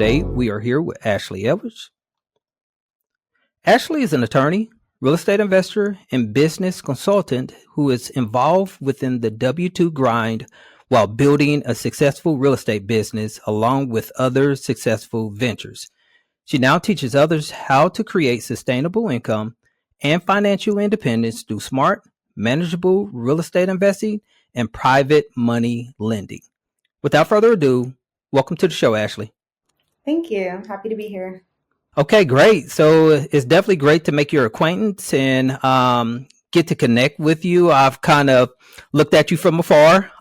Today, we are here with Ashlee Edwards. Ashlee is an attorney, real estate investor, and business consultant who is involved within the W-2 grind while building a successful real estate business along with other successful ventures. She now teaches others how to create sustainable income and financial independence through smart, manageable real estate investing and private money lending. Without further ado, welcome to the show, Ashlee. Thank you. Happy to be here. Okay, great. So it's definitely great to make your acquaintance and get to connect with you. I've kind of looked at you from afar,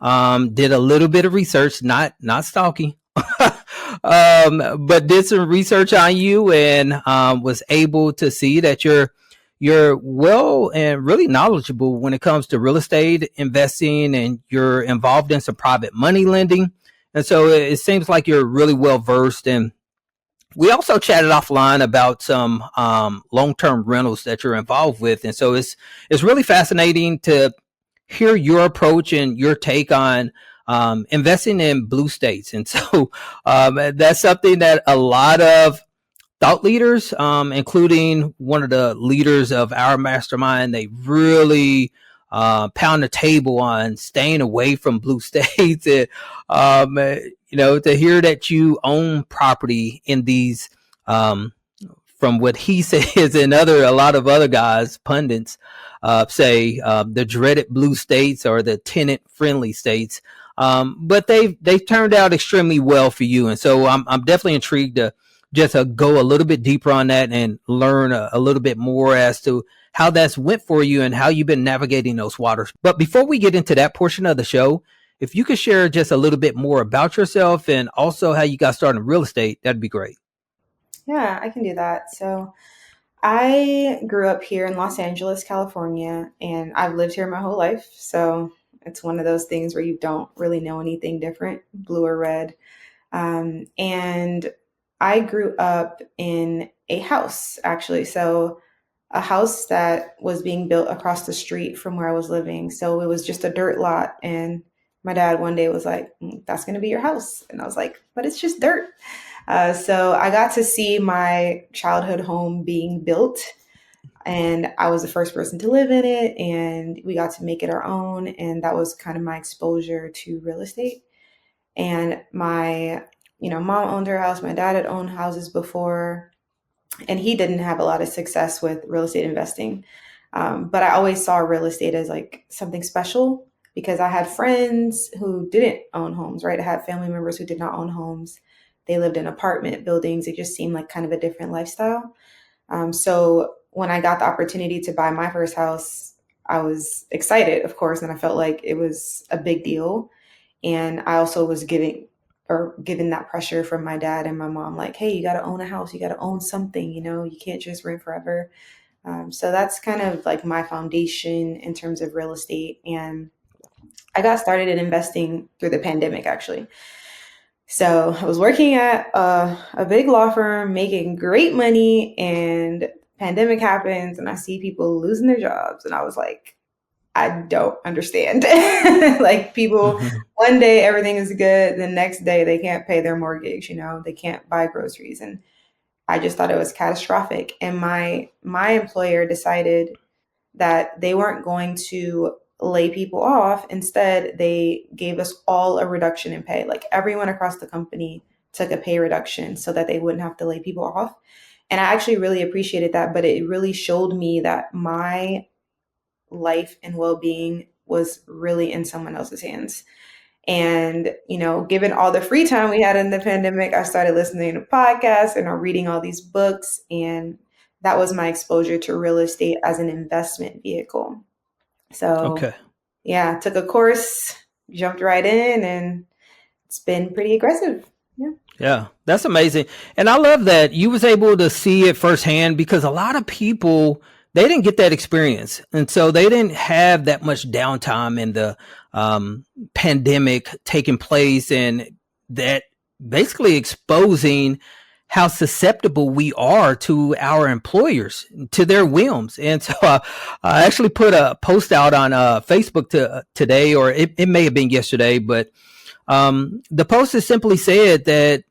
did a little bit of research, not stalking, but did some research on you and was able to see that you're well and really knowledgeable when it comes to real estate investing, and you're involved in some private money lending. And so it seems like you're really well versed. And we also chatted offline about some long-term rentals that you're involved with. And so it's really fascinating to hear your approach and your take on investing in blue states. And so that's something that a lot of thought leaders, including one of the leaders of our mastermind, they really pound the table on staying away from blue states. And, to hear that you own property in these, from what he says and a lot of other guys, pundits, say the dreaded blue states or the tenant friendly states. But they've turned out extremely well for you. And so I'm definitely intrigued to just go a little bit deeper on that and learn a little bit more as to how that's went for you and how you've been navigating those waters. But before we get into that portion of the show, if you could share just a little bit more about yourself and also how you got started in real estate, that'd be great. Yeah, I can do that. So I grew up here in Los Angeles, California, and I've lived here my whole life. So it's one of those things where you don't really know anything different, blue or red. And I grew up in a house, actually. So a house that was being built across the street from where I was living. So it was just a dirt lot. And my dad one day was like, that's going to be your house. And I was like, but it's just dirt. So I got to see my childhood home being built. And I was the first person to live in it. And we got to make it our own. And that was kind of my exposure to real estate. And my mom owned her house. My dad had owned houses before, and he didn't have a lot of success with real estate investing. But I always saw real estate as like something special because I had friends who didn't own homes, right? I had family members who did not own homes. They lived in apartment buildings. It just seemed like kind of a different lifestyle. So when I got the opportunity to buy my first house, I was excited, of course, and I felt like it was a big deal. And I also was given that pressure from my dad and my mom, like, hey, you got to own a house, you got to own something, you can't just rent forever. So that's kind of like my foundation in terms of real estate. And I got started in investing through the pandemic, actually. So I was working at a big law firm, making great money, and pandemic happens and I see people losing their jobs. And I was like, I don't understand. Like people, one day everything is good. The next day they can't pay their mortgage, they can't buy groceries. And I just thought it was catastrophic. And my employer decided that they weren't going to lay people off. Instead, they gave us all a reduction in pay. Like everyone across the company took a pay reduction so that they wouldn't have to lay people off. And I actually really appreciated that, but it really showed me that my life and well-being was really in someone else's hands. And, given all the free time we had in the pandemic, I started listening to podcasts and reading all these books. And that was my exposure to real estate as an investment vehicle. So, yeah, took a course, jumped right in, and it's been pretty aggressive. Yeah, that's amazing. And I love that you was able to see it firsthand, because a lot of people, they didn't get that experience. And so they didn't have that much downtime in the pandemic taking place, and that basically exposing how susceptible we are to our employers, to their whims. And so I actually put a post out on Facebook today, or it may have been yesterday, but the post has simply said that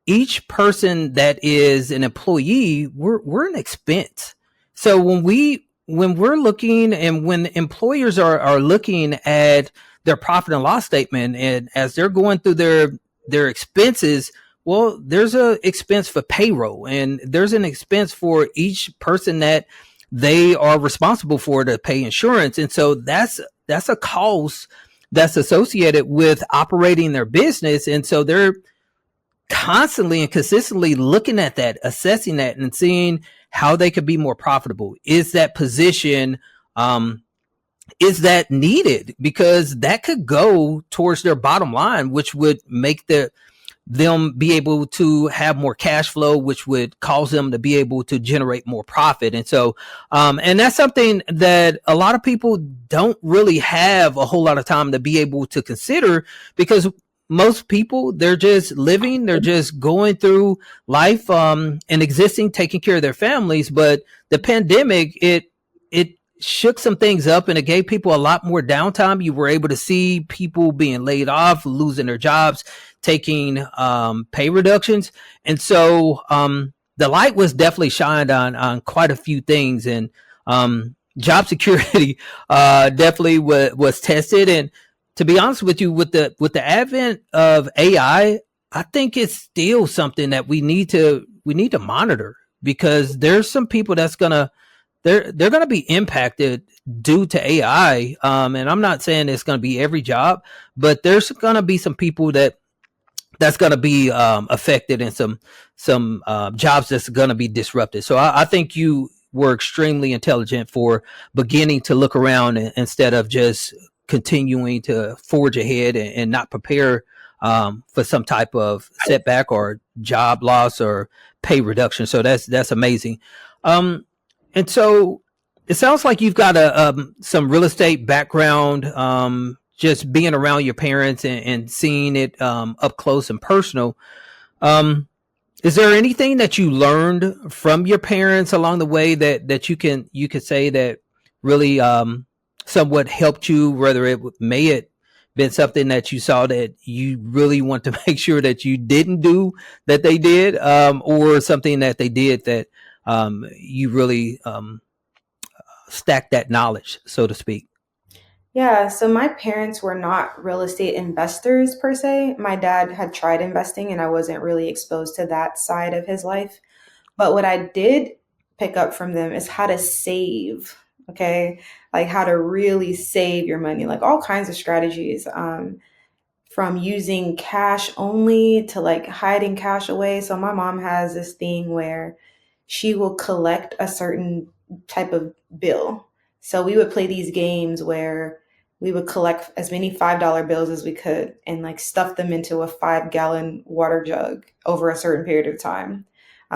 each person that is an employee, we're an expense. So when we're looking, and when employers are looking at their profit and loss statement, and as they're going through their expenses, well, there's a expense for payroll, and there's an expense for each person that they are responsible for to pay insurance. And so that's a cost that's associated with operating their business. And so they're constantly and consistently looking at that, assessing that, and seeing how they could be more profitable. Is that position, is that needed? Because that could go towards their bottom line, which would make them be able to have more cash flow, which would cause them to be able to generate more profit. And so, and that's something that a lot of people don't really have a whole lot of time to be able to consider, because most people, they're just living, they're just going through life, and existing, taking care of their families. But the pandemic, it shook some things up, and it gave people a lot more downtime. You were able to see people being laid off, losing their jobs, taking pay reductions. And so the light was definitely shined on quite a few things, and job security definitely was tested. And to be honest with you, with the advent of AI, I think it's still something that we need to monitor, because there's some people that's they're going to be impacted due to AI. And I'm not saying it's going to be every job, but there's going to be some people that's going to be affected, and some jobs that's going to be disrupted. So I think you were extremely intelligent for beginning to look around, instead of just continuing to forge ahead and not prepare for some type of setback or job loss or pay reduction. So that's amazing. And so it sounds like you've got some real estate background, just being around your parents and seeing it up close and personal. Is there anything that you learned from your parents along the way that you could say that really somewhat helped you, whether it may have been something that you saw that you really want to make sure that you didn't do that they did, or something that they did that you really stacked that knowledge, so to speak? Yeah, so my parents were not real estate investors per se. My dad had tried investing, and I wasn't really exposed to that side of his life. But what I did pick up from them is how to save, okay? Like how to really save your money, like all kinds of strategies, from using cash only to like hiding cash away. So my mom has this thing where she will collect a certain type of bill. So we would play these games where we would collect as many $5 bills as we could and like stuff them into a 5-gallon water jug over a certain period of time.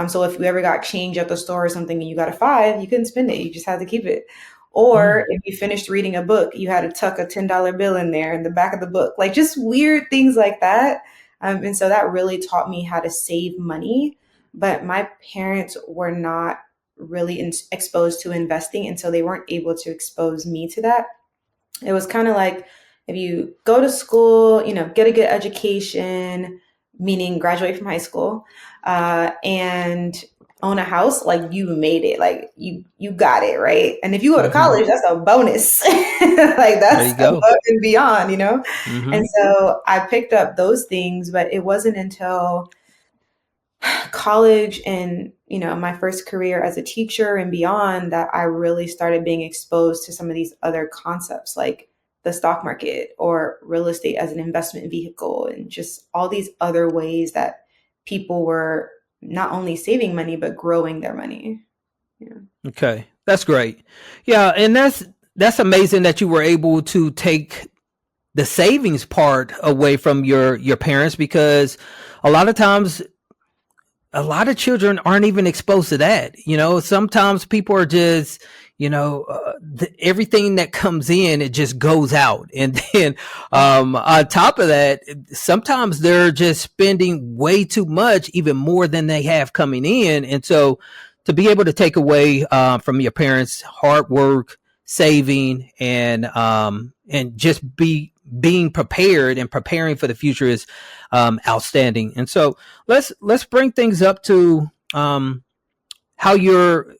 So if you ever got change at the store or something and you got a five, you couldn't spend it. You just had to keep it. Or if you finished reading a book, you had to tuck a $10 bill in there in the back of the book, like just weird things like that. And so that really taught me how to save money. But my parents were not really exposed to investing, and so they weren't able to expose me to that. It was kind of like, if you go to school, get a good education, meaning graduate from high school, and own a house, like you made it, like you got it, right? And if you go to college, that's a bonus. Like that's above and beyond, And so I picked up those things, but it wasn't until college and my first career as a teacher and beyond that I really started being exposed to some of these other concepts, like the stock market or real estate as an investment vehicle, and just all these other ways that people were not only saving money but growing their money. Yeah. Okay, that's great. Yeah, and that's amazing that you were able to take the savings part away from your parents, because a lot of times a lot of children aren't even exposed to that. Sometimes people are just, everything that comes in, it just goes out. And then on top of that, sometimes they're just spending way too much, even more than they have coming in. And so to be able to take away from your parents' hard work, saving, and just being prepared and preparing for the future is outstanding. And so let's bring things up to how you're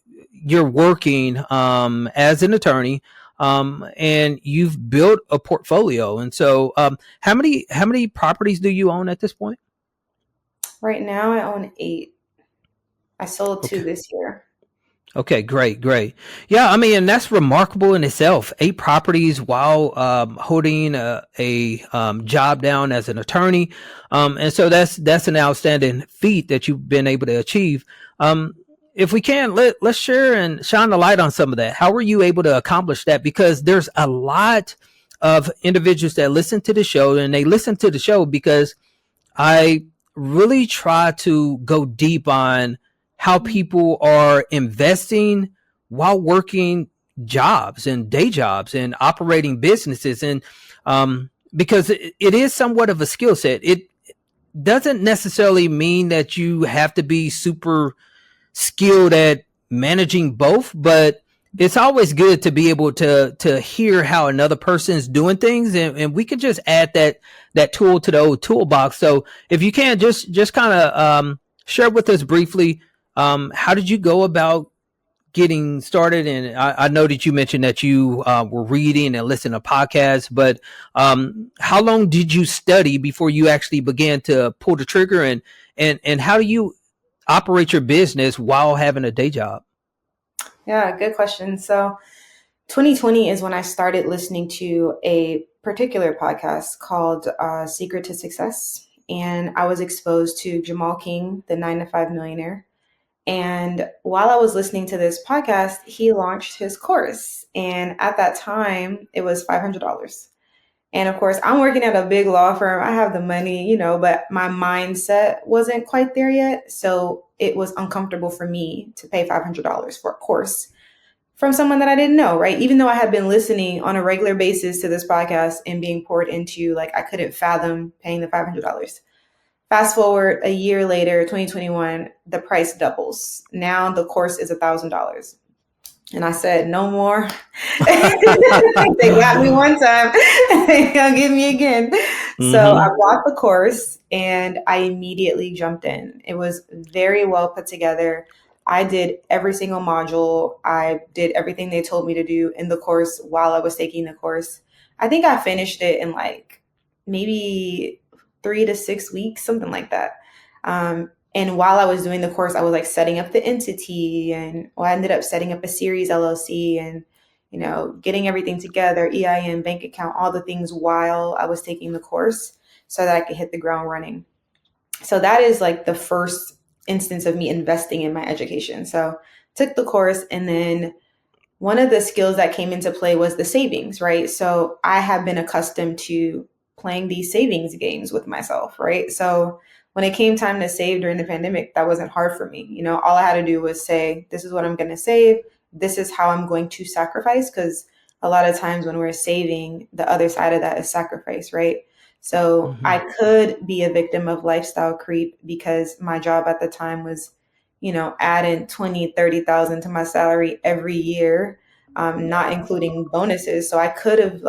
working as an attorney, and you've built a portfolio. And so, how many properties do you own at this point? Right now, I own 8. I sold 2 Okay. this year. Okay, great. Yeah, I mean, and that's remarkable in itself. 8 properties while holding a job down as an attorney, and so that's an outstanding feat that you've been able to achieve. Um, if we can, let's share and shine the light on some of that. How were you able to accomplish that? Because there's a lot of individuals that listen to the show, and they listen to the show because I really try to go deep on how people are investing while working jobs and day jobs and operating businesses. And because it is somewhat of a skill set, it doesn't necessarily mean that you have to be super skilled at managing both, but it's always good to be able to hear how another person's doing things, and we can just add that tool to the old toolbox. So if you can just kind of share with us briefly, how did you go about getting started? And I know that you mentioned that you were reading and listening to podcasts, but how long did you study before you actually began to pull the trigger? And how do you operate your business while having a day job? Yeah, good question. So 2020 is when I started listening to a particular podcast called Secret to Success. And I was exposed to Jamal King, the 9 to 5 millionaire. And while I was listening to this podcast, he launched his course. And at that time, it was $500. And of course, I'm working at a big law firm. I have the money, but my mindset wasn't quite there yet. So it was uncomfortable for me to pay $500 for a course from someone that I didn't know, right? Even though I had been listening on a regular basis to this podcast and being poured into, like, I couldn't fathom paying the $500. Fast forward a year later, 2021, the price doubles. Now the course is $1,000. And I said, no more. They got me one time. They gonna get me again. So I Mm-hmm. bought the course and I immediately jumped in. It was very well put together. I did every single module. I did everything they told me to do in the course while I was taking the course. I think I finished it in like maybe 3 to 6 weeks, something like that. And while I was doing the course, I was like setting up the entity, and I ended up setting up a series LLC and, getting everything together, EIN, bank account, all the things while I was taking the course so that I could hit the ground running. So that is like the first instance of me investing in my education. So took the course, and then one of the skills that came into play was the savings, right? So I have been accustomed to playing these savings games with myself, right? So when it came time to save during the pandemic, that wasn't hard for me. All I had to do was say, this is what I'm going to save. This is how I'm going to sacrifice. Because a lot of times when we're saving, the other side of that is sacrifice, right? So Mm-hmm. I could be a victim of lifestyle creep because my job at the time was, adding 20, 30,000 to my salary every year, not including bonuses. So I could have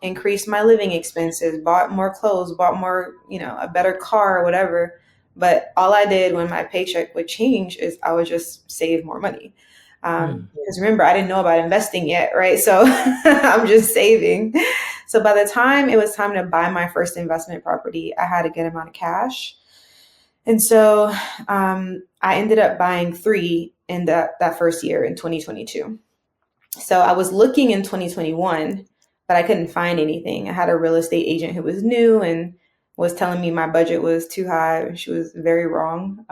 increased my living expenses, bought more clothes, bought more, a better car or whatever. But all I did when my paycheck would change is I would just save more money. Because remember, I didn't know about investing yet, right? So I'm just saving. So by the time it was time to buy my first investment property, I had a good amount of cash. And so I ended up buying 3 in that first year in 2022. So I was looking in 2021, but I couldn't find anything. I had a real estate agent who was new and was telling me my budget was too high. She was very wrong.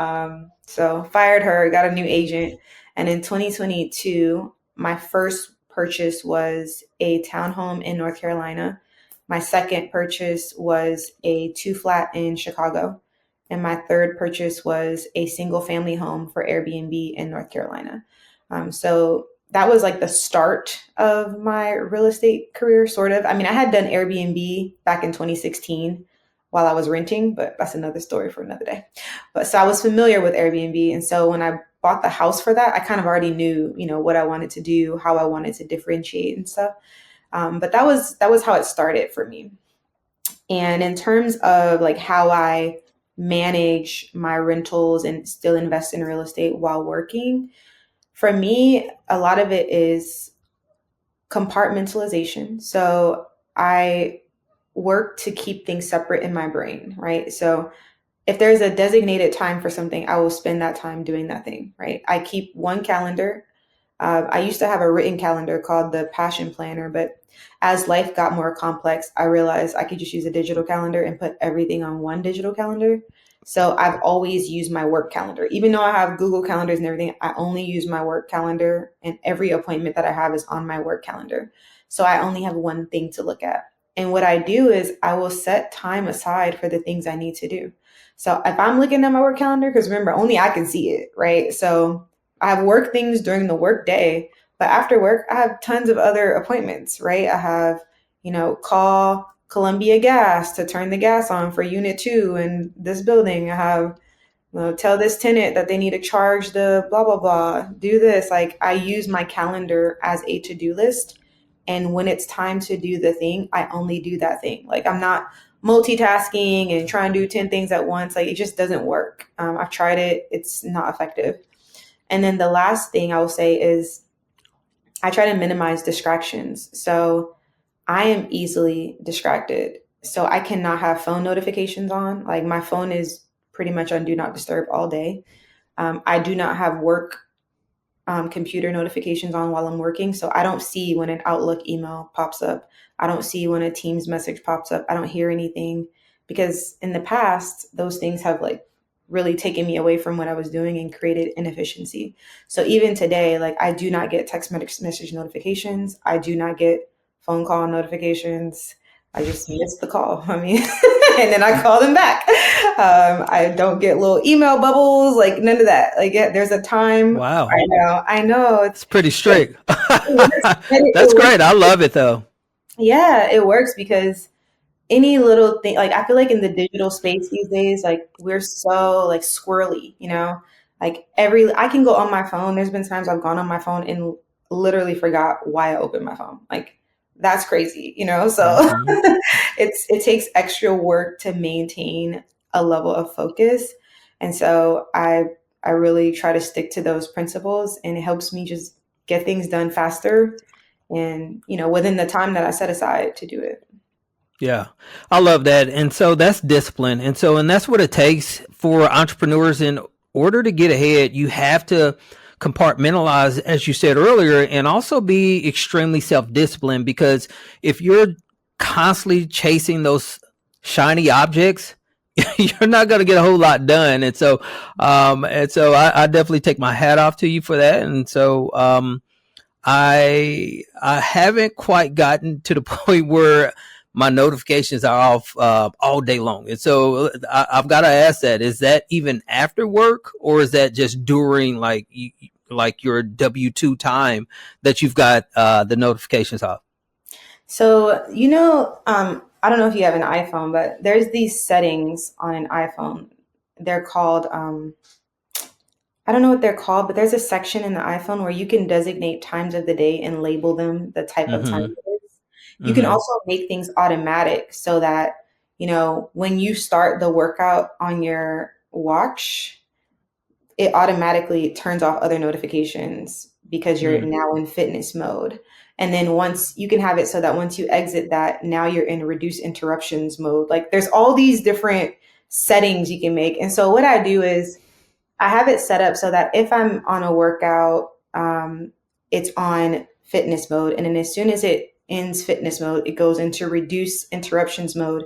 So fired her, got a new agent. And in 2022, my first purchase was a townhome in North Carolina. My second purchase was a 2 flat in Chicago. And my third purchase was a single family home for Airbnb in North Carolina. So that was like the start of my real estate career, sort of. I mean, I had done Airbnb back in 2016 while I was renting, but that's another story for another day. But so I was familiar with Airbnb. And so when I bought the house for that, I kind of already knew, what I wanted to do, how I wanted to differentiate and stuff. But that was how it started for me. And in terms of like how I manage my rentals and still invest in real estate while working, for me, a lot of it is compartmentalization. So I work to keep things separate in my brain, right? So if there's a designated time for something, I will spend that time doing that thing, right? I keep one calendar. I used to have a written calendar called the Passion Planner, but as life got more complex, I realized I could just use a digital calendar and put everything on one digital calendar. So I've always used my work calendar. Even though I have Google calendars and everything, I only use my work calendar, and every appointment that I have is on my work calendar. So I only have one thing to look at. And what I do is I will set time aside for the things I need to do. So if I'm looking at my work calendar, because remember, only I can see it, right? So I have work things during the work day, but after work, I have tons of other appointments, right? I have, call Columbia Gas to turn the gas on for unit 2 in this building. I have, tell this tenant that they need to charge the blah, blah, blah, do this. Like I use my calendar as a to-do list. And when it's time to do the thing, I only do that thing. Like I'm not multitasking and trying to do 10 things at once. Like it just doesn't work. I've tried it. It's not effective. And then the last thing I will say is I try to minimize distractions. So I am easily distracted. So I cannot have phone notifications on. Like my phone is pretty much on do not disturb all day. I do not have work computer notifications on while I'm working. So I don't see when an Outlook email pops up. I don't see when a Teams message pops up. I don't hear anything because in the past, those things have like really taken me away from what I was doing and created inefficiency. So even today, like I do not get text message notifications. I do not get phone call notifications. I just miss the call. I mean, and then I call them back. I don't get little email bubbles, like none of that. Like yeah, there's a time. Wow. I know. It's pretty strict. It That's works. great. I love it though. Yeah, it works because any little thing, like I feel like in the digital space these days, like we're so like squirrely, like I can go on my phone. There's been times I've gone on my phone and literally forgot why I opened my phone. Like that's crazy, so Hmm. it takes extra work to maintain a level of focus. And so I really try to stick to those principles, and it helps me just get things done faster and, within the time that I set aside to do it. Yeah, I love that. And so that's discipline. And that's what it takes for entrepreneurs. In order to get ahead, you have to compartmentalize, as you said earlier, and also be extremely self disciplined. Because if you're constantly chasing those shiny objects, you're not going to get a whole lot done. And so I definitely take my hat off to you for that. And so I haven't quite gotten to the point where my notifications are off all day long. And so I've got to ask that, is that even after work, or is that just during like your W-2 time that you've got the notifications off? So, I don't know if you have an iPhone, but there's these settings on an iPhone. They're called, I don't know what they're called, but there's a section in the iPhone where you can designate times of the day and label them the type of time Mm-hmm. it is. You can Mm-hmm. also make things automatic so that, when you start the workout on your watch, it automatically turns off other notifications because you're Mm. now in fitness mode. And then once you can have it so that once you exit that, now you're in reduce interruptions mode. Like there's all these different settings you can make. And so what I do is I have it set up so that if I'm on a workout, it's on fitness mode. And then as soon as it ends fitness mode, it goes into reduce interruptions mode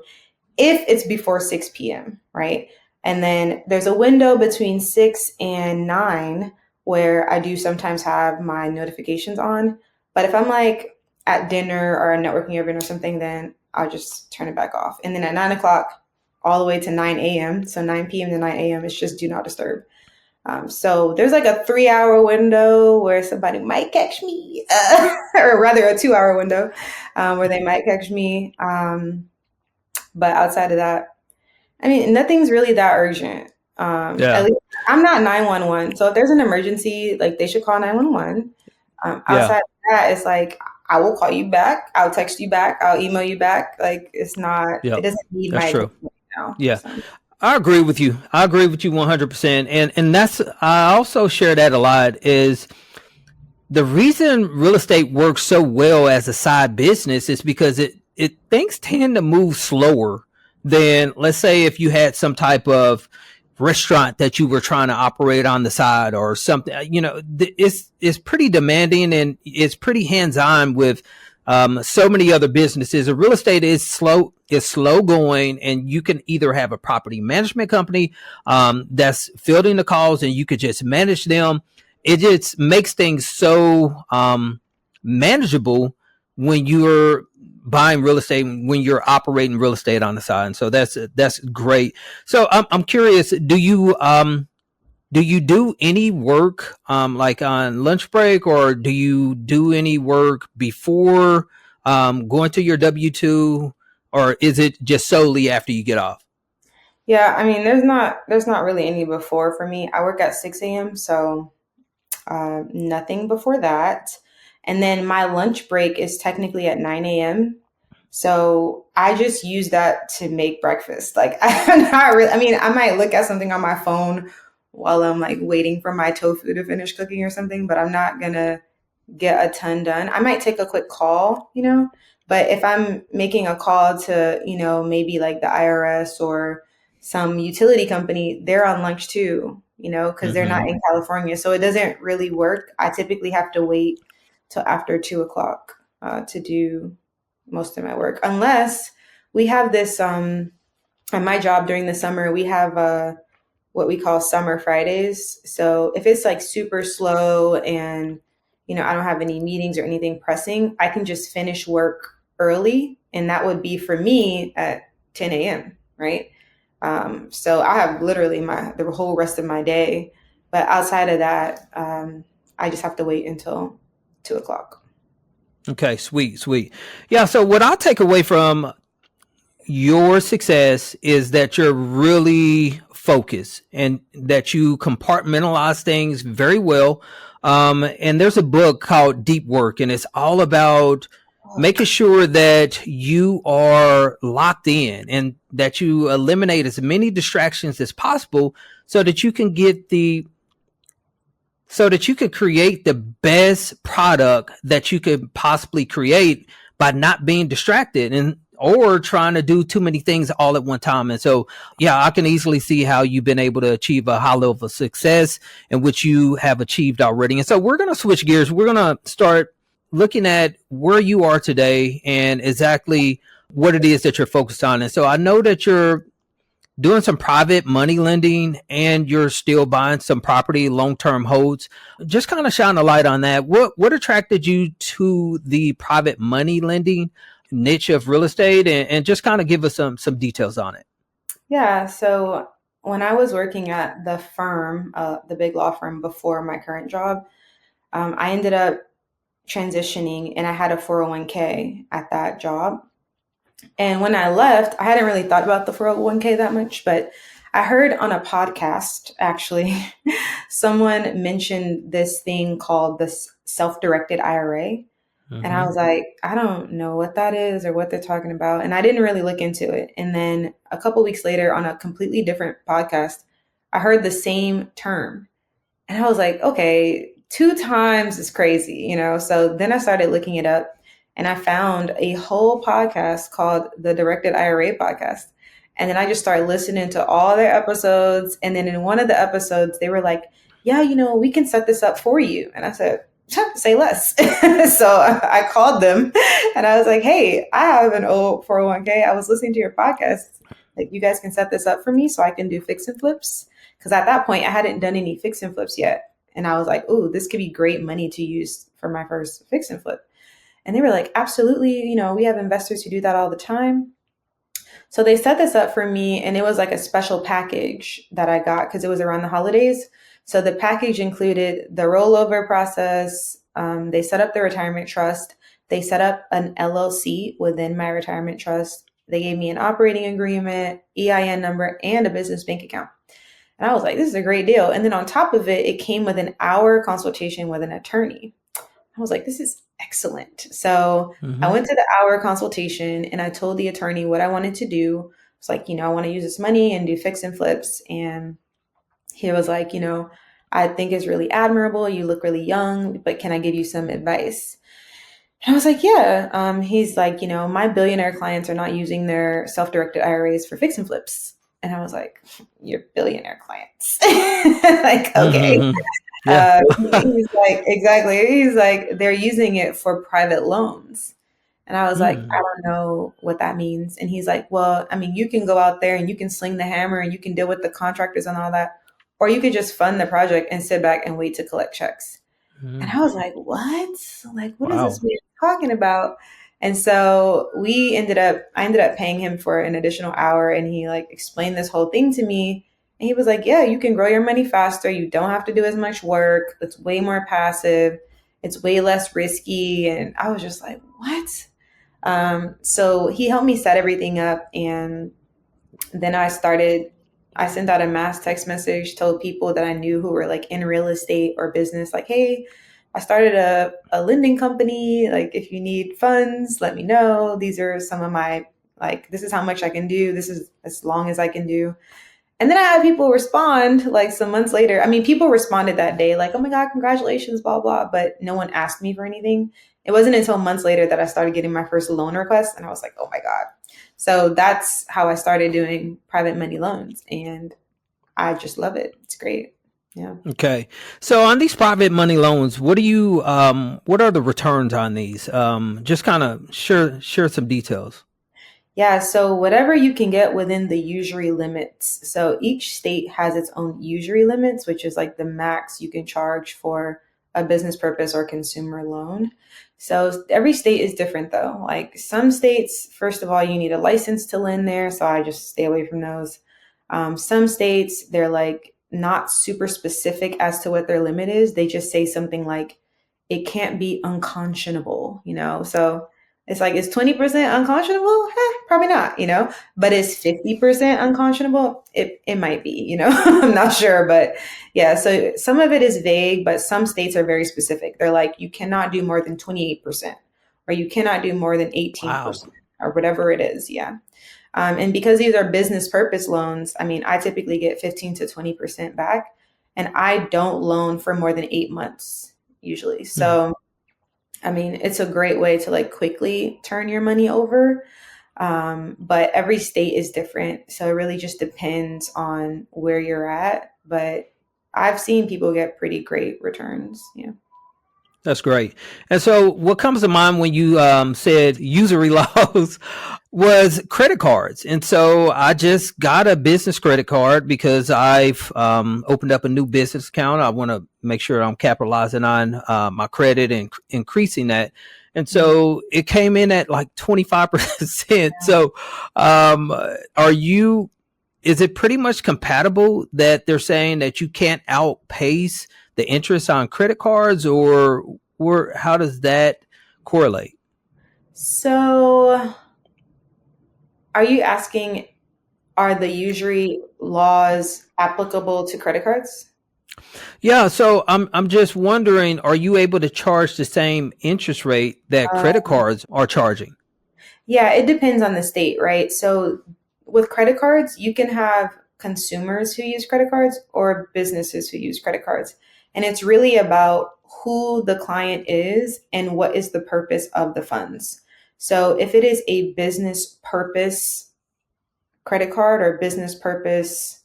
if it's before 6 p.m., right? And then there's a window between 6 and 9 where I do sometimes have my notifications on. But if I'm like at dinner or a networking event or something, then I'll just turn it back off. And then at 9 o'clock, all the way to 9 a.m., so 9 p.m. to 9 a.m., it's just do not disturb. So there's like a 3 hour window where somebody might catch me, or rather a 2 hour window where they might catch me. But outside of that, I mean, nothing's really that urgent. At Yeah. least I'm not 911. So if there's an emergency, like they should call 911. Yeah. Outside of that, it's like I will call you back. I'll text you back. I'll email you back. Like it Yep. doesn't need That's my true. attention right now. Yeah. So. I agree with you. I agree with you 100%. And that's, I also share that a lot, is the reason real estate works so well as a side business is because it things tend to move slower than, let's say, if you had some type of restaurant that you were trying to operate on the side or something. It's pretty demanding and it's pretty hands-on with so many other businesses. A real estate is slow going, and you can either have a property management company that's fielding the calls and you could just manage them. It just makes things so manageable when you're buying real estate, when you're operating real estate on the side. And so that's great. So I'm curious, do you do any work like on lunch break, or do you do any work before going to your W-2, or is it just solely after you get off? Yeah, I mean, there's not really any before for me. I work at 6 a.m., so nothing before that. And then my lunch break is technically at 9 a.m. So I just use that to make breakfast. Like I'm not really, I mean, I might look at something on my phone while I'm like waiting for my tofu to finish cooking or something, but I'm not gonna get a ton done. I might take a quick call, but if I'm making a call to, maybe like the IRS or some utility company, they're on lunch too, because they're not Mm-hmm. in California. So it doesn't really work. I typically have to wait till after 2 o'clock to do most of my work, unless we have this, at my job during the summer, we have what we call summer Fridays. So if it's like super slow and I don't have any meetings or anything pressing, I can just finish work early, and that would be for me at 10 a.m. Right? So I have literally the whole rest of my day, but outside of that, I just have to wait until 2 o'clock. Okay, sweet, sweet. Yeah, so what I take away from your success is that you're really focused and that you compartmentalize things very well. And there's a book called Deep Work, and it's all about making sure that you are locked in and that you eliminate as many distractions as possible so that you can create the best product that you could possibly create by not being distracted and or trying to do too many things all at one time. And so, yeah, I can easily see how you've been able to achieve a high level of success in which you have achieved already. And so we're going to switch gears. We're going to start looking at where you are today and exactly what it is that you're focused on. And so I know that you're doing some private money lending and you're still buying some property long-term holds. Just kind of shine a light on that. What attracted you to the private money lending niche of real estate, and just kind of give us some details on it. Yeah. So when I was working at the firm, the big law firm before my current job, I ended up transitioning and I had a 401k at that job. And when I left, I hadn't really thought about the 401k that much, but I heard on a podcast, actually, someone mentioned this thing called the self-directed IRA. And I Mm-hmm. was like, I don't know what that is or what they're talking about. And I didn't really look into it. And then a couple weeks later on a completely different podcast, I heard the same term. And I was like, okay, two times is crazy, So then I started looking it up and I found a whole podcast called the Directed IRA Podcast. And then I just started listening to all their episodes. And then in one of the episodes, they were like, yeah, we can set this up for you. And I said, say less. So I called them and I was like, hey, I have an old 401k. I was listening to your podcast. Like, you guys can set this up for me so I can do fix and flips. Because at that point, I hadn't done any fix and flips yet. And I was like, ooh, this could be great money to use for my first fix and flip. And they were like, absolutely. We have investors who do that all the time. So they set this up for me, and it was like a special package that I got because it was around the holidays. So the package included the rollover process. They set up the retirement trust. They set up an LLC within my retirement trust. They gave me an operating agreement, EIN number, and a business bank account. And I was like, this is a great deal. And then on top of it, it came with an hour consultation with an attorney. I was like, this is excellent. So I Mm-hmm. went to the hour consultation and I told the attorney what I wanted to do. It's like, I want to use this money and do fix and flips. And he was like, I think it's really admirable. You look really young, but can I give you some advice? And I was like, yeah. He's like, my billionaire clients are not using their self-directed IRAs for fix and flips. And I was like, your billionaire clients. Like, okay. Mm-hmm. Yeah. He's like, exactly. He's like, they're using it for private loans. And I was like, I Mm. don't know what that means. And he's like, well, I mean, you can go out there and you can sling the hammer and you can deal with the contractors and all that. Or you could just fund the project and sit back and wait to collect checks. And Mm. I was like, what? Like, what is this Wow. man talking about? And so I ended up paying him for an additional hour and he like explained this whole thing to me. And he was like, yeah, you can grow your money faster. You don't have to do as much work. It's way more passive. It's way less risky. And I was just like, what? So he helped me set everything up. And then I sent out a mass text message, told people that I knew who were like in real estate or business, like, hey, I started a lending company. Like, if you need funds, let me know. These are some of my, like, this is how much I can do. This is as long as I can do. And then I had people respond like some months later. I mean, people responded that day, like, oh my God, congratulations, blah, blah. But no one asked me for anything. It wasn't until months later that I started getting my first loan request. And I was like, oh my God. So that's how I started doing private money loans. And I just love it. It's great. Yeah. Okay. So on these private money loans, what are the returns on these? Just kind of share some details. Yeah, so whatever you can get within the usury limits. So each state has its own usury limits, which is like the max you can charge for a business purpose or consumer loan. So every state is different though. Like some states, first of all, you need a license to lend there. So I just stay away from those. Some states, they're like not super specific as to what their limit is. They just say something like, it can't be unconscionable. So it's like, is 20% unconscionable? Probably not. But is 50% unconscionable? It might be. I'm not sure. But yeah, so some of it is vague, but some states are very specific. They're like, you cannot do more than 28%, or you cannot do more than Wow. 18%, or whatever it is. Yeah. And because these are business purpose loans, I mean, I typically get 15 to 20% back, and I don't loan for more than 8 months usually. Mm. So I mean, it's a great way to like quickly turn your money over. But every state is different. So it really just depends on where you're at. But I've seen people get pretty great returns. Yeah. That's great. And so, what comes to mind when you said usury laws was credit cards. And so, I just got a business credit card because I've opened up a new business account. I want to make sure I'm capitalizing on my credit and increasing that. And Mhm. so, it came in at like 25%. So, um, are you? Is it pretty much compatible that they're saying that you can't outpace the interest on credit cards, or how does that correlate? So are you asking, are the usury laws applicable to credit cards? Yeah, so I'm just wondering, are you able to charge the same interest rate that credit Uh, cards are charging? Yeah, it depends on the state, right? So with credit cards, you can have consumers who use credit cards or businesses who use credit cards. And it's really about who the client is and what is the purpose of the funds. So if it is a business purpose credit card or business purpose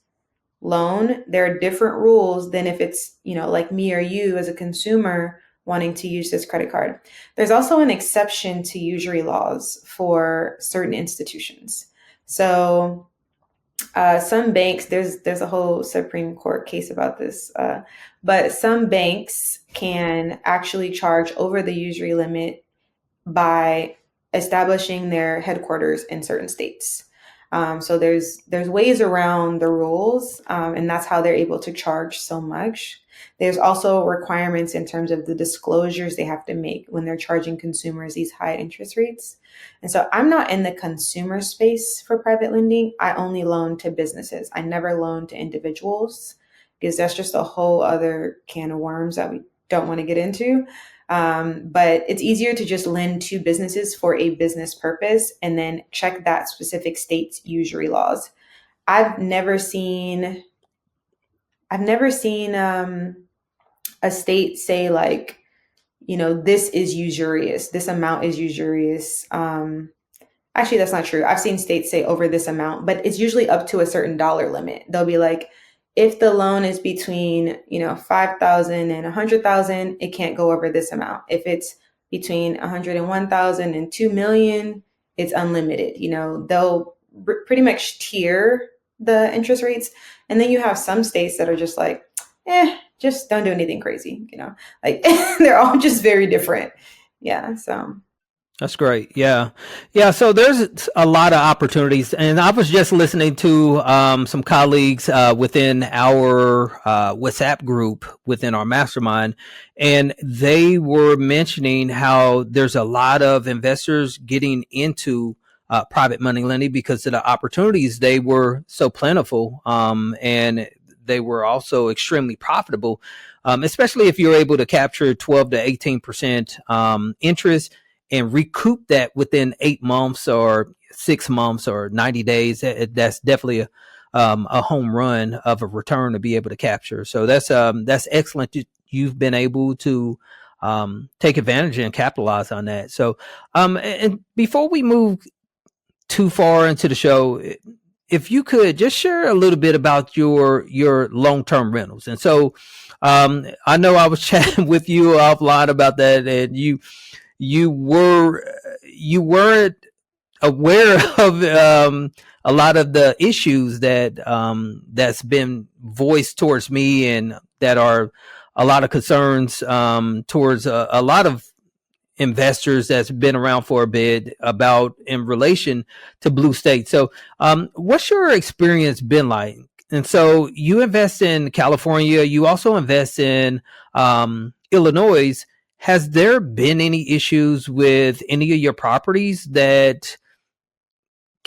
loan, there are different rules than if it's, like me or you as a consumer wanting to use this credit card. There's also an exception to usury laws for certain institutions. So some banks, there's a whole Supreme Court case about this, but some banks can actually charge over the usury limit by establishing their headquarters in certain states. So there's ways around the rules, and that's how they're able to charge so much. There's also requirements in terms of the disclosures they have to make when they're charging consumers these high interest rates. And so I'm not in the consumer space for private lending. I only loan to businesses. I never loan to individuals because that's just a whole other can of worms that we don't want to get into. But it's easier to just lend to businesses for a business purpose and then check that specific state's usury laws. I've never seen I've never seen a state say like, this is usurious, this amount is usurious. Actually, that's not true. I've seen states say over this amount, but it's usually up to a certain dollar limit. They'll be like, if the loan is between, 5,000 and 100,000, it can't go over this amount. If it's between 101,000 and 2 million, it's unlimited. They'll pretty much tier the interest rates. And then you have some states that are just like, just don't do anything crazy, like they're all just very different. Yeah. So. That's great. Yeah. Yeah. So there's a lot of opportunities. And I was just listening to some colleagues within our WhatsApp group within our mastermind, and they were mentioning how there's a lot of investors getting into private money lending because of the opportunities. They were so plentiful, and they were also extremely profitable, especially if you're able to capture 12 to 18% interest and recoup that within 8 months or 6 months or 90 days. That's definitely a home run of a return to be able to capture. So that's excellent. You've been able to take advantage and capitalize on that. So, and before we move too far into the show, if you could just share a little bit about your long-term rentals. And so, I know I was chatting with you offline about that, and you weren't aware of a lot of the issues that's been voiced towards me, and that are a lot of concerns towards a lot of investors that's been around for a bit about in relation to blue state. So what's your experience been like? And so you invest in California, you also invest in Illinois. Has there been any issues with any of your properties that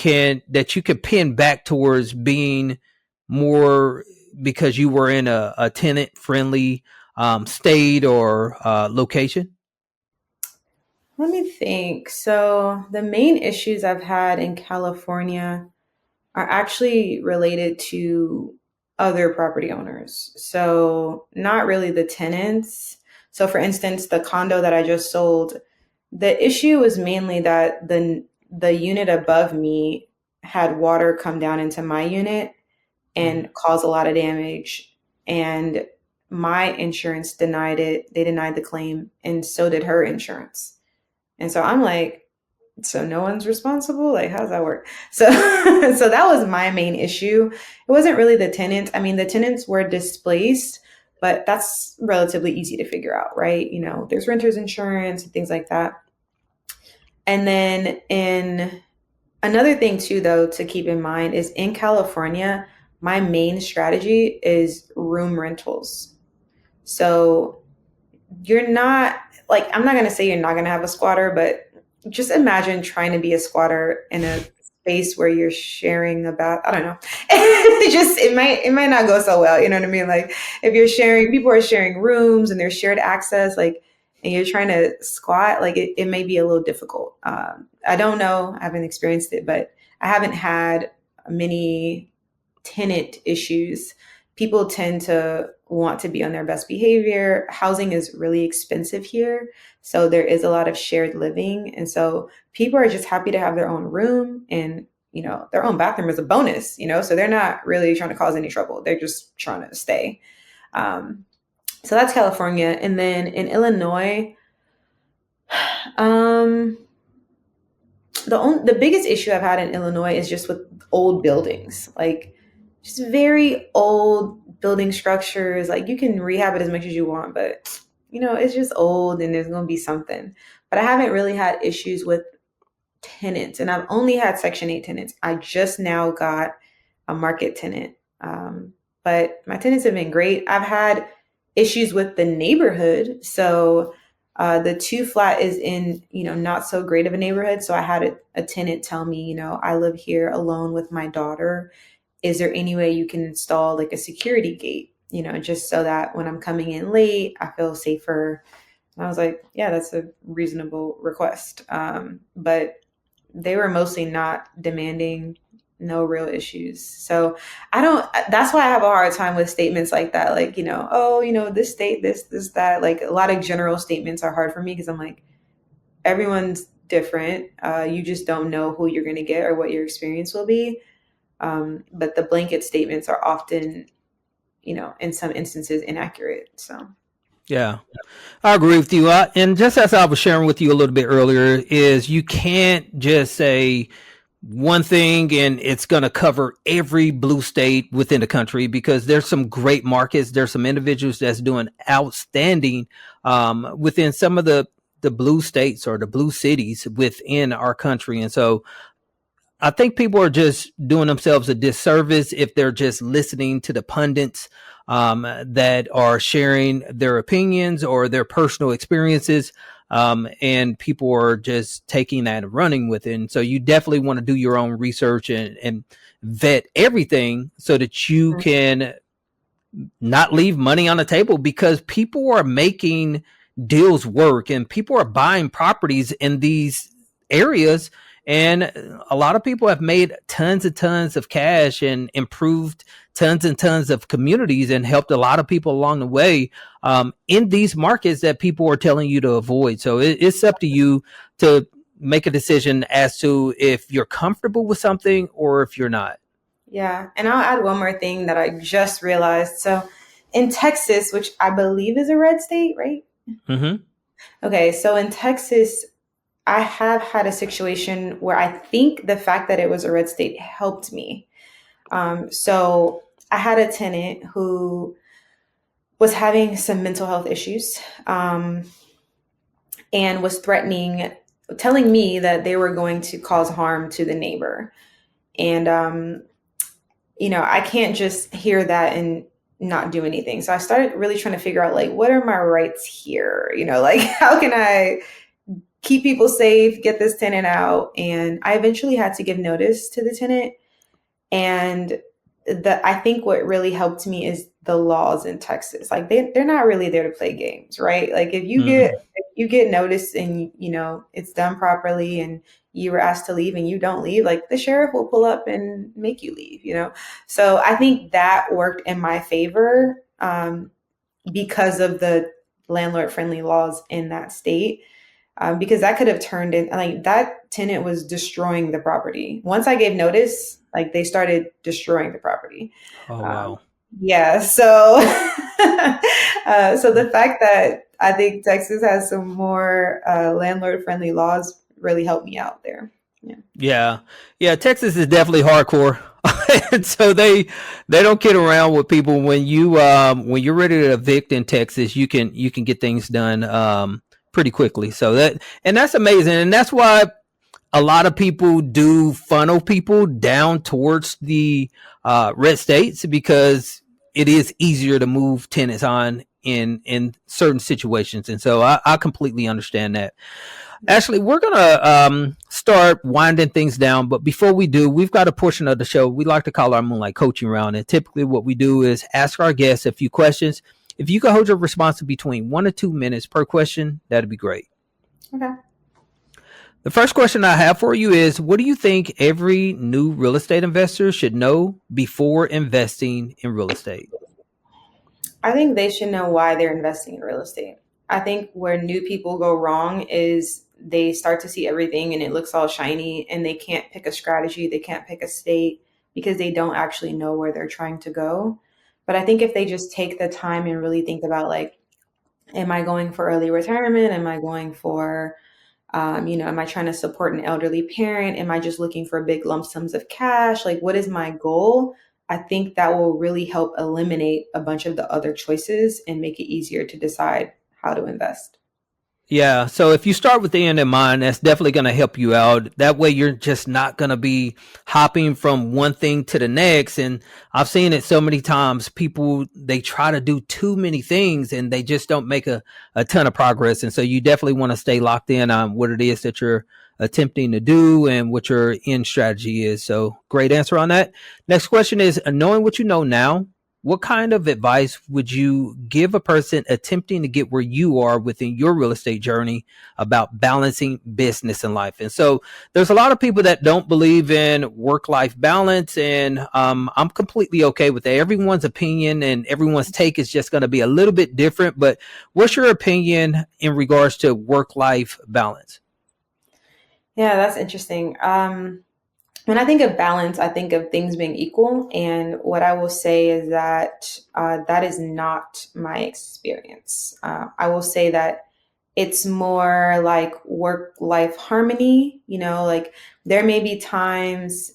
you could pin back towards being more because you were in a tenant friendly state or location? Let me think. So, the main issues I've had in California are actually related to other property owners. So, not really the tenants. So, for instance, the condo that I just sold, the issue was mainly that the unit above me had water come down into my unit and cause a lot of damage. And my insurance denied it. They denied the claim, and so did her insurance. And so I'm like, so no one's responsible? Like, how does that work? So so that was my main issue. It wasn't really the tenants. I mean, the tenants were displaced, but that's relatively easy to figure out, right? There's renters insurance and things like that. And then in another thing too, though, to keep in mind is in California, my main strategy is room rentals. So you're not like, I'm not going to say you're not going to have a squatter, but just imagine trying to be a squatter in a space where you're sharing about, I don't know. It might not go so well. You know what I mean? Like if you're sharing, people are sharing rooms and there's shared access, like, and you're trying to squat, like it may be a little difficult. I don't know. I haven't experienced it, but I haven't had many tenant issues. People tend to want to be on their best behavior. Housing is really expensive here. So there is a lot of shared living. And so people are just happy to have their own room, and, their own bathroom is a bonus, so they're not really trying to cause any trouble. They're just trying to stay. So that's California. And then in Illinois, the biggest issue I've had in Illinois is just with old buildings, like just very old building structures. Like you can rehab it as much as you want, but it's just old and there's going to be something. But I haven't really had issues with tenants, and I've only had Section 8 tenants. I just now got a market tenant. But my tenants have been great. I've had issues with the neighborhood. So the 2 flat is in, not so great of a neighborhood. So I had a tenant tell me, I live here alone with my daughter. Is there any way you can install like a security gate, just so that when I'm coming in late, I feel safer. And I was like, yeah, that's a reasonable request. But they were mostly not demanding, no real issues. So I don't, that's why I have a hard time with statements like that. Like, oh, this state, this, that. Like a lot of general statements are hard for me because I'm like, everyone's different. You just don't know who you're going to get or what your experience will be. But the blanket statements are often, in some instances inaccurate. So. Yeah, I agree with you. And just as I was sharing with you a little bit earlier, is you can't just say one thing and it's going to cover every blue state within the country, because there's some great markets. There's some individuals that's doing outstanding within some of the blue states or the blue cities within our country. And so I think people are just doing themselves a disservice if they're just listening to the pundits that are sharing their opinions or their personal experiences. And people are just taking that and running with it. And so you definitely want to do your own research and vet everything so that you can not leave money on the table, because people are making deals work and people are buying properties in these areas. And a lot of people have made tons and tons of cash and improved tons and tons of communities and helped a lot of people along the way in these markets that people are telling you to avoid. So it's up to you to make a decision as to if you're comfortable with something or if you're not. Yeah. And I'll add one more thing that I just realized. So in Texas, which I believe is a red state, right? Mm-hmm. Okay. So in Texas, I have had a situation where I think the fact that it was a red state helped me. So I had a tenant who was having some mental health issues and was telling me that they were going to cause harm to the neighbor. And, I can't just hear that and not do anything. So I started really trying to figure out, like, what are my rights here? Like, how can I keep people safe, get this tenant out? And I eventually had to give notice to the tenant. And I think what really helped me is the laws in Texas. Like they're not really there to play games, right? Like if you get notice and it's done properly and you were asked to leave and you don't leave, like the sheriff will pull up and make you leave, So I think that worked in my favor because of the landlord friendly laws in that state. Because that could have turned in, like, that tenant was destroying the property. Once I gave notice, like they started destroying the property. Oh, wow. Yeah. So, so the fact that I think Texas has some more landlord friendly laws really helped me out there. Yeah. Texas is definitely hardcore. And so they don't kid around with people. When you're ready to evict in Texas, you can get things done pretty quickly. So that's amazing. And that's why a lot of people do funnel people down towards the red states, because it is easier to move tenants on in certain situations. And so I completely understand that. Ashlee, we're going to start winding things down. But before we do, we've got a portion of the show we like to call our Moonlight Coaching Round. And typically what we do is ask our guests a few questions. If you could hold your response between 1 to 2 minutes per question, that'd be great. Okay. The first question I have for you is, what do you think every new real estate investor should know before investing in real estate? I think they should know why they're investing in real estate. I think where new people go wrong is they start to see everything and it looks all shiny and they can't pick a strategy. They can't pick a state because they don't actually know where they're trying to go. But I think if they just take the time and really think about, like, am I going for early retirement? Am I going for, am I trying to support an elderly parent? Am I just looking for big lump sums of cash? Like, what is my goal? I think that will really help eliminate a bunch of the other choices and make it easier to decide how to invest. Yeah. So if you start with the end in mind, that's definitely going to help you out. That way you're just not going to be hopping from one thing to the next. And I've seen it so many times. People, they try to do too many things and they just don't make a ton of progress. And so you definitely want to stay locked in on what it is that you're attempting to do and what your end strategy is. So great answer on that. Next question is, knowing what you know now, what kind of advice would you give a person attempting to get where you are within your real estate journey about balancing business and life? And so there's a lot of people that don't believe in work-life balance, and I'm completely okay with that. Everyone's opinion and everyone's take is just going to be a little bit different. But what's your opinion in regards to work-life balance? Yeah, that's interesting. When I think of balance, I think of things being equal. And what I will say is that that is not my experience. I will say that it's more like work life harmony. Like there may be times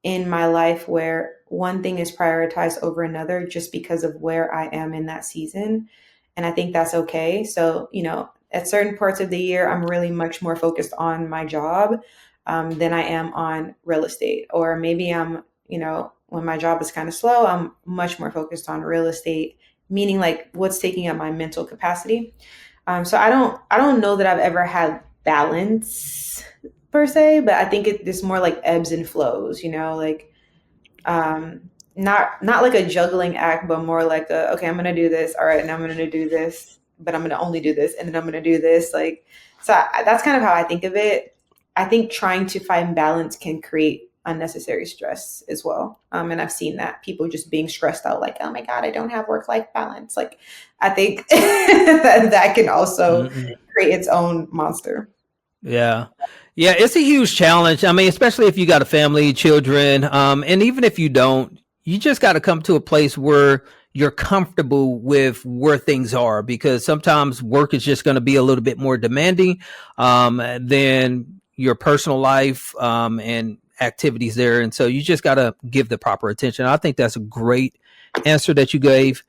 in my life where one thing is prioritized over another just because of where I am in that season. And I think that's okay. So, at certain parts of the year, I'm really much more focused on my job than I am on real estate. Or maybe when my job is kind of slow, I'm much more focused on real estate, meaning like what's taking up my mental capacity. So I don't know that I've ever had balance per se, but I think it's more like ebbs and flows, like not like a juggling act, but more like okay, I'm gonna do this, all right, and I'm gonna do this, but I'm gonna only do this, and then I'm gonna do this, like that's kind of how I think of it. I think trying to find balance can create unnecessary stress as well. And I've seen that people just being stressed out, like, oh my God, I don't have work life balance. Like, I think that can also Mm-mm. create its own monster. Yeah. Yeah, it's a huge challenge. I mean, especially if you got a family, children, and even if you don't, you just got to come to a place where you're comfortable with where things are, because sometimes work is just going to be a little bit more demanding than your personal life and activities there. And so you just got to give the proper attention. I think that's a great answer that you gave.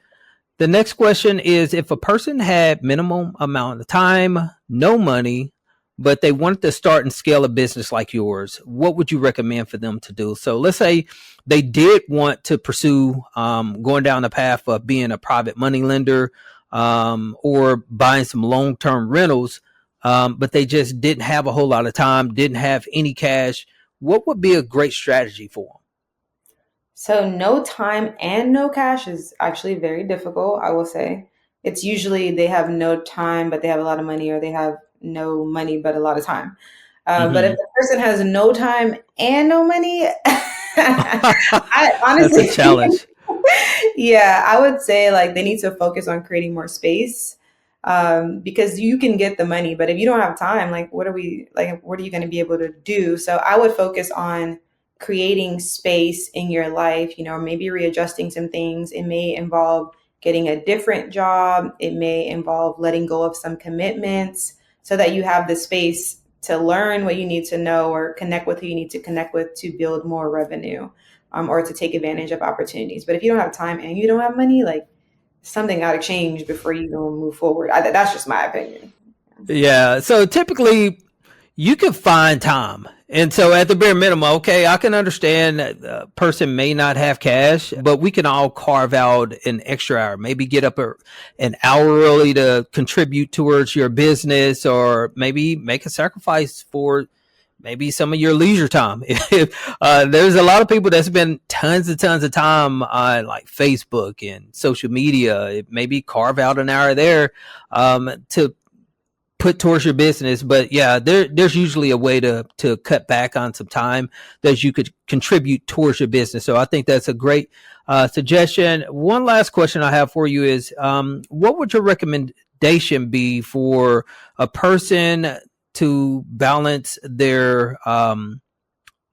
The next question is, if a person had minimum amount of time, no money, but they wanted to start and scale a business like yours, what would you recommend for them to do? So let's say they did want to pursue going down the path of being a private money lender or buying some long-term rentals, but they just didn't have a whole lot of time, didn't have any cash. What would be a great strategy for them? So no time and no cash is actually very difficult, I will say. It's usually they have no time, but they have a lot of money, or they have no money, but a lot of time. But if Mm-hmm. the person has no time and no money, I That's a honestly, challenge. yeah, I would say like they need to focus on creating more space, because you can get the money, but if you don't have time, like what are you going to be able to do? So I would focus on creating space in your life, or maybe readjusting some things. It may involve getting a different job. It may involve letting go of some commitments so that you have the space to learn what you need to know or connect with who you need to connect with to build more revenue, or to take advantage of opportunities. But if you don't have time and you don't have money, like something got to change before you go move forward. That's just my opinion. Yeah. So typically you can find time. And so at the bare minimum, okay, I can understand that a person may not have cash, but we can all carve out an extra hour, maybe get up an hour early to contribute towards your business, or maybe make a sacrifice for maybe some of your leisure time. There's a lot of people that spend tons and tons of time on like Facebook and social media. Maybe carve out an hour there to put towards your business. But yeah, there's usually a way to cut back on some time that you could contribute towards your business. So I think that's a great suggestion. One last question I have for you is, what would your recommendation be for a person to balance their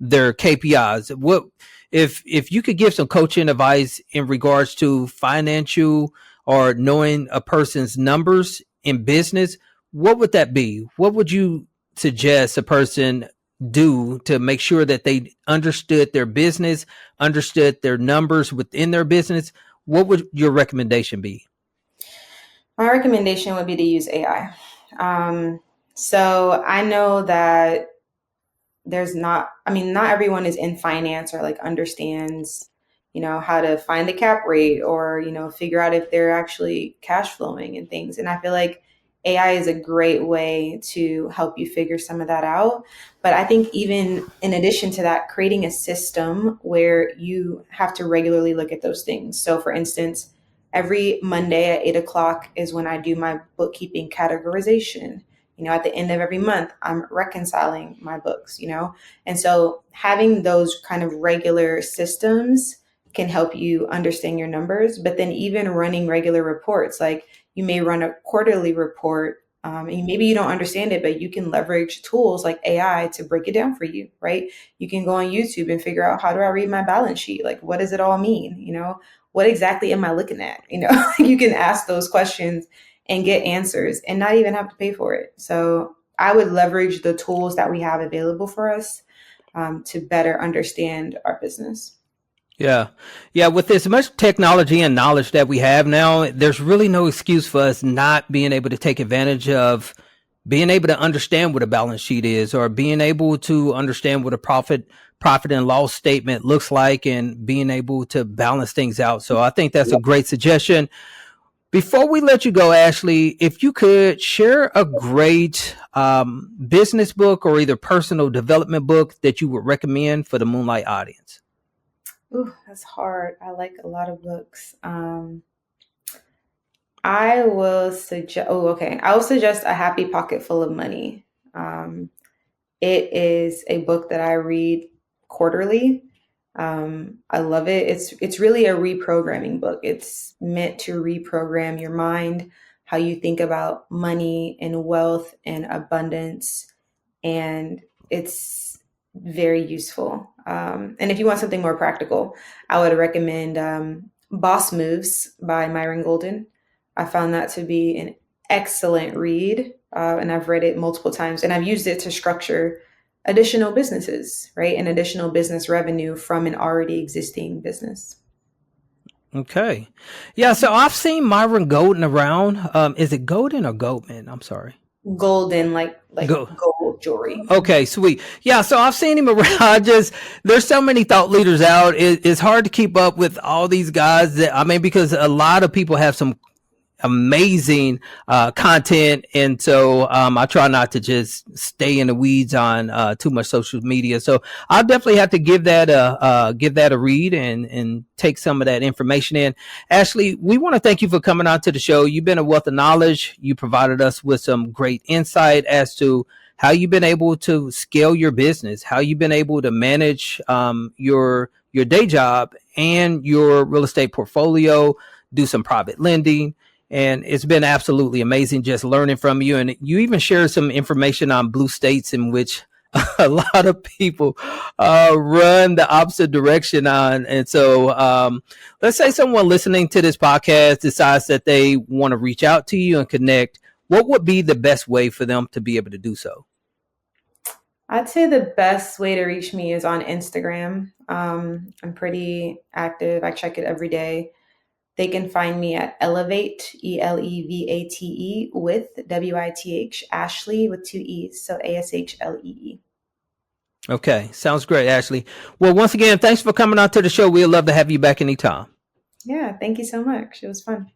KPIs? What if you could give some coaching advice in regards to financial or knowing a person's numbers in business, what would that be? What would you suggest a person do to make sure that they understood their business, understood their numbers within their business? What would your recommendation be? My recommendation would be to use AI. So I know that not everyone is in finance or like understands, how to find the cap rate, or, figure out if they're actually cash flowing and things. And I feel like AI is a great way to help you figure some of that out. But I think even in addition to that, creating a system where you have to regularly look at those things. So for instance, every Monday at 8 o'clock is when I do my bookkeeping categorization. At the end of every month, I'm reconciling my books, And so having those kind of regular systems can help you understand your numbers, but then even running regular reports, like you may run a quarterly report, and maybe you don't understand it, but you can leverage tools like AI to break it down for you, right? You can go on YouTube and figure out, how do I read my balance sheet? Like, what does it all mean? What exactly am I looking at? You can ask those questions and get answers and not even have to pay for it. So I would leverage the tools that we have available for us to better understand our business. Yeah. Yeah. With as much technology and knowledge that we have now, there's really no excuse for us not being able to take advantage of being able to understand what a balance sheet is, or being able to understand what a profit and loss statement looks like, and being able to balance things out. So I think that's a great suggestion. Before we let you go, Ashlee, if you could share a great business book or either personal development book that you would recommend for the Moonlight audience. Ooh, that's hard. I like a lot of books. I will suggest. Oh, okay. I will suggest A Happy Pocket Full of Money. It is a book that I read quarterly. I love it. It's really a reprogramming book. It's meant to reprogram your mind, how you think about money and wealth and abundance, and it's very useful. And if you want something more practical, I would recommend Boss Moves by Myron Golden. I found that to be an excellent read, and I've read it multiple times, and I've used it to structure additional businesses, right? And additional business revenue from an already existing business. Okay. Yeah. So I've seen Myron Golden around. Is it Golden or Goldman? I'm sorry. Golden, like gold jewelry. Okay, sweet. Yeah, so I've seen him around. There's so many thought leaders out. It's hard to keep up with all these guys because a lot of people have some amazing content, and so I try not to just stay in the weeds on too much social media. So I'll definitely have to give that a read and take some of that information in. Ashlee, we want to thank you for coming on to the show. You've been a wealth of knowledge. You provided us with some great insight as to how you've been able to scale your business, how you've been able to manage your day job and your real estate portfolio, do some private lending. And it's been absolutely amazing just learning from you. And you even shared some information on blue states in which a lot of people run the opposite direction on. And so let's say someone listening to this podcast decides that they want to reach out to you and connect. What would be the best way for them to be able to do so? I'd say the best way to reach me is on Instagram. I'm pretty active. I check it every day. They can find me at Elevate, ELEVATE, with WITH, Ashlee with 2 E's. So ASHLEE. Okay. Sounds great, Ashlee. Well, once again, thanks for coming on to the show. We'd love to have you back anytime. Yeah. Thank you so much. It was fun.